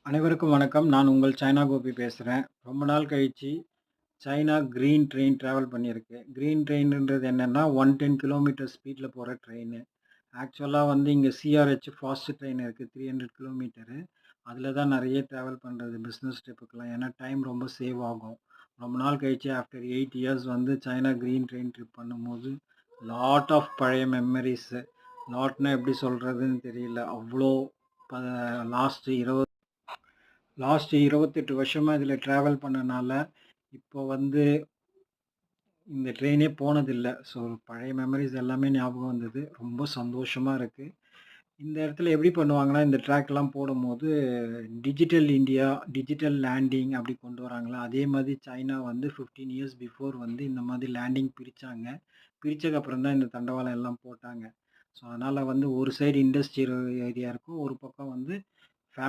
அனைவருக்கும் வணக்கம். நான் உங்கள் சைனா கோபி பேசுறேன். ரொம்ப நாள் கழிச்சு சைனா கிரீன் ட்ரெயின் டிராவல் பண்ணியிருக்கு. கிரீன் ட்ரெயின்ன்றது என்னன்னா, 110 கிலோமீட்டர் ஸ்பீட்ல போற ட்ரெயினு. ஆக்சுவலா வந்து இங்க சிஆர்ஹெச் ஃபாஸ்ட் ட்ரெயின் இருக்கு. 300 கிலோமீட்டரு. அதில தான் நெறைய டிராவல் பண்றது பிசினஸ் ட்ரிப்புக்குலாம். ஏன்னா டைம் ரொம்ப சேவ் ஆகும். ரொம்ப நாள் கழிச்சு ஆஃப்டர் 8 இயர்ஸ் வந்து சைனா கிரீன் ட்ரெயின் ட்ரிப் பண்ணும்போது, லாட் ஆஃப் பழைய மெமரீஸு. லாட்னா எப்படி சொல்றதுன்னு தெரியல. அவ்ளோ ப லாஸ்ட் 28 வருஷமா இதில டிராவல் பண்ணனால, இப்போ வந்து இந்த ட்ரெயினே போனதில்ல. ஸோ பழைய மெமரீஸ் எல்லாமே ஞாபகம் வந்தது. ரொம்ப சந்தோஷமா இருக்கு. இந்த இடத்துல எப்படி பண்ணுவாங்கன்னா, இந்த ட்ராக்லாம் போடும்போது டிஜிட்டல் இண்டியா, டிஜிட்டல் லேண்டிங் அப்படி கொண்டு வராங்களா, அதே மாதிரி சைனா வந்து 15 இயர்ஸ் பிஃபோர் வந்து இந்த மாதிரி லேண்டிங் பிரிச்சாங்க. பிரிச்சதுக்கப்புறம் தான் இந்த தண்டவாளம் எல்லாம் போட்டாங்க. ஸோ அதனால வந்து ஒரு சைடு இண்டஸ்ட்ரியல் ஏரியா இருக்கும். ஒரு பக்கம் வந்து